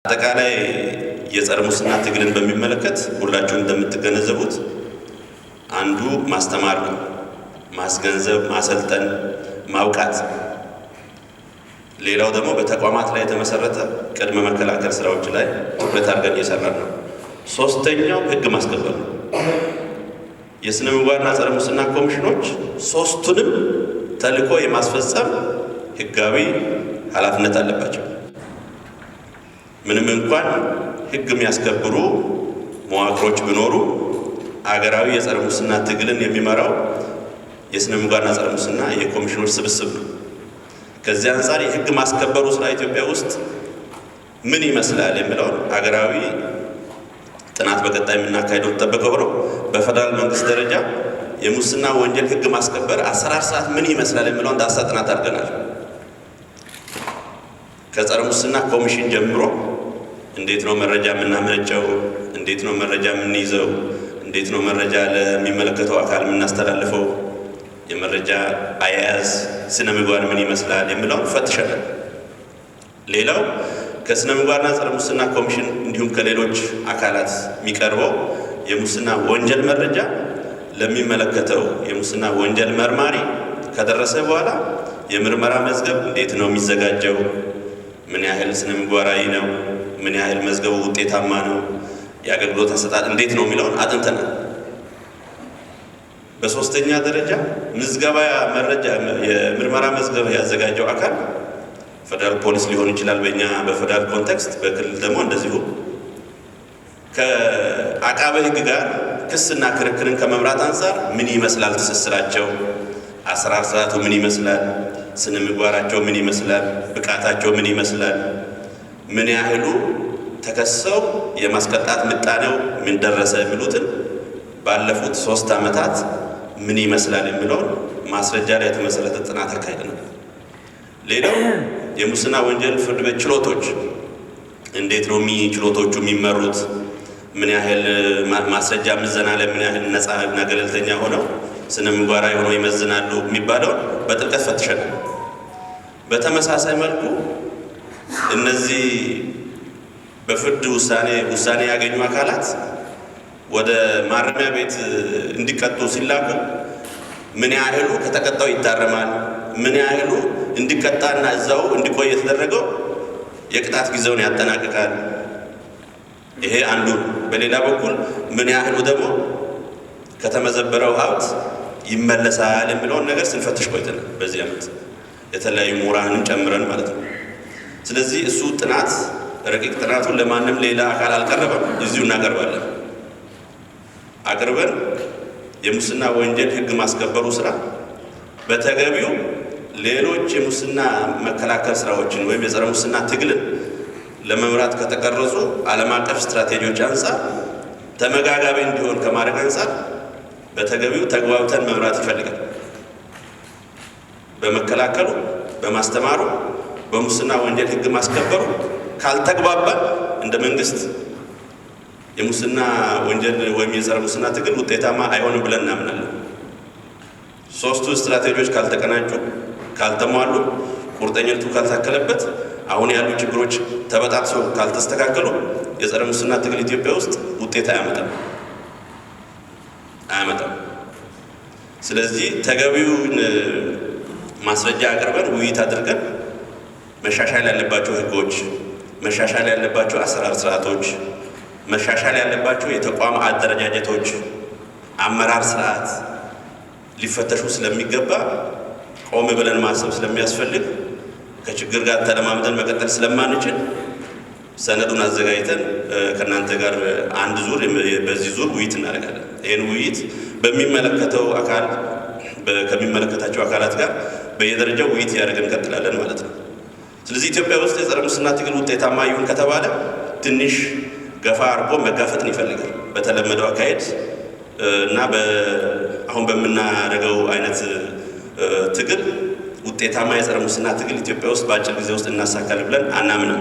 አጠቃላይ የጸረ ሙስና ትግልን በሚመለከት ሁላችሁም እንደምትገነዘቡት አንዱ ማስተማር ነው፣ ማስገንዘብ፣ ማሰልጠን፣ ማውቃት። ሌላው ደግሞ በተቋማት ላይ የተመሰረተ ቅድመ መከላከል ስራዎች ላይ ትኩረት አድርገን እየሰራን ነው። ሶስተኛው ህግ ማስከበር ነው። የስነ ምግባርና ጸረ ሙስና ኮሚሽኖች ሶስቱንም ተልዕኮ የማስፈጸም ህጋዊ ኃላፊነት አለባቸው። ምንም እንኳን ህግ የሚያስከብሩ መዋቅሮች ቢኖሩ አገራዊ የጸረ ሙስና ትግልን የሚመራው የስነ ምግባርና ጸረ ሙስና የኮሚሽኖች ስብስብ ነው። ከዚህ አንጻር የህግ ማስከበሩ ስራ ኢትዮጵያ ውስጥ ምን ይመስላል የሚለውን አገራዊ ጥናት በቀጣይ የምናካሄደው ተጠበቀው ነው። በፌደራል መንግስት ደረጃ የሙስና ወንጀል ህግ ማስከበር አሰራር ስርዓት ምን ይመስላል የሚለውን ዳሰሳ ጥናት አድርገናል። ከጸረ ሙስና ኮሚሽን ጀምሮ እንዴት ነው መረጃ የምናመነጨው? እንዴት ነው መረጃ የምንይዘው? እንዴት ነው መረጃ ለሚመለከተው አካል የምናስተላልፈው? የመረጃ አያያዝ ስነ ምግባር ምን ይመስላል የሚለውን ፈትሸናል። ሌላው ከስነ ምግባርና ጸረ ሙስና ኮሚሽን እንዲሁም ከሌሎች አካላት የሚቀርበው የሙስና ወንጀል መረጃ ለሚመለከተው የሙስና ወንጀል መርማሪ ከደረሰ በኋላ የምርመራ መዝገብ እንዴት ነው የሚዘጋጀው? ምን ያህል ስነ ምግባራዊ ነው? ምን ያህል መዝገቡ ውጤታማ ነው? የአገልግሎት አሰጣጥ እንዴት ነው የሚለውን አጥንተናል። በሶስተኛ ደረጃ ምዝገባ መረጃ የምርመራ መዝገብ ያዘጋጀው አካል ፌደራል ፖሊስ ሊሆን ይችላል በእኛ በፌደራል ኮንቴክስት፣ በክልል ደግሞ እንደዚሁ ከአቃቤ ሕግ ጋር ክስና ክርክርን ከመምራት አንጻር ምን ይመስላል ትስስራቸው? አሰራር ስርዓቱ ምን ይመስላል? ስነ ምግባራቸው ምን ይመስላል? ብቃታቸው ምን ይመስላል? ምን ያህሉ ተከሰው የማስቀጣት ምጣኔው ምን ደረሰ የሚሉትን ባለፉት 3 ዓመታት ምን ይመስላል የሚለውን ማስረጃ ላይ የተመሰረተ ጥናት አካሂደናል። ሌላው የሙስና ወንጀል ፍርድ ቤት ችሎቶች እንዴት ነው ችሎቶቹ የሚመሩት? ምን ያህል ማስረጃ ምዘና ላይ ምን ያህል ነፃ እና ገለልተኛ ሆነው ስነ ምግባራዊ ሆነው ይመዝናሉ የሚባለውን በጥልቀት ፈትሸናል። በተመሳሳይ መልኩ እነዚህ በፍርድ ውሳኔ ያገኙ አካላት ወደ ማረሚያ ቤት እንዲቀጡ ሲላኩ ምን ያህሉ ከተቀጣው ይታረማል? ምን ያህሉ እንዲቀጣና እዛው እንዲቆይ የተደረገው የቅጣት ጊዜውን ያጠናቅቃል? ይሄ አንዱ። በሌላ በኩል ምን ያህሉ ደግሞ ከተመዘበረው ሀብት ይመለሳል የሚለውን ነገር ስንፈትሽ ቆይተናል። በዚህ ዓመት የተለያዩ ምሁራንን ጨምረን ማለት ነው። ስለዚህ እሱ ጥናት ረቂቅ ጥናቱን ለማንም ሌላ አካል አልቀረበም፣ እዚሁ እናቀርባለን። አቅርበን የሙስና ወንጀል ህግ ማስከበሩ ስራ በተገቢው ሌሎች የሙስና መከላከል ስራዎችን ወይም የጸረ ሙስና ትግልን ለመምራት ከተቀረጹ ዓለም አቀፍ ስትራቴጂዎች አንጻር ተመጋጋቢ እንዲሆን ከማድረግ አንጻር በተገቢው ተግባብተን መምራት ይፈልጋል። በመከላከሉ፣ በማስተማሩ፣ በሙስና ወንጀል ህግ ማስከበሩ ካልተግባባን እንደ መንግስት የሙስና ወንጀል ወይም የጸረ ሙስና ትግል ውጤታማ አይሆንም ብለን እናምናለን። 3ቱ ስትራቴጂዎች ካልተቀናጁ፣ ካልተሟሉ፣ ቁርጠኝነቱ ካልታከለበት፣ አሁን ያሉ ችግሮች ተበጣጥሰው ካልተስተካከሉ የጸረ ሙስና ትግል ኢትዮጵያ ውስጥ ውጤት አያመጣም። ስለዚህ ተገቢውን ማስረጃ አቅርበን ውይይት አድርገን መሻሻል ያለባቸው ህጎች፣ መሻሻል ያለባቸው አሰራር ስርዓቶች፣ መሻሻል ያለባቸው የተቋም አደረጃጀቶች፣ አመራር ስርዓት ሊፈተሹ ስለሚገባ ቆም ብለን ማሰብ ስለሚያስፈልግ ከችግር ጋር ተለማምደን መቀጠል ስለማንችል ሰነዱን አዘጋጅተን ከእናንተ ጋር አንድ ዙር በዚህ ዙር ውይይት እናደርጋለን። ይህን ውይይት በሚመለከተው አካል ከሚመለከታቸው አካላት ጋር በየደረጃው ውይይት ያደርገን እንቀጥላለን ማለት ነው። ስለዚህ ኢትዮጵያ ውስጥ የጸረ ሙስና ትግል ውጤታማ ይሁን ከተባለ ትንሽ ገፋ አድርጎ መጋፈጥን ይፈልጋል። በተለመደው አካሄድ እና አሁን በምናደርገው አይነት ትግል ውጤታማ የጸረ ሙስና ትግል ኢትዮጵያ ውስጥ በአጭር ጊዜ ውስጥ እናሳካለን ብለን አናምንም።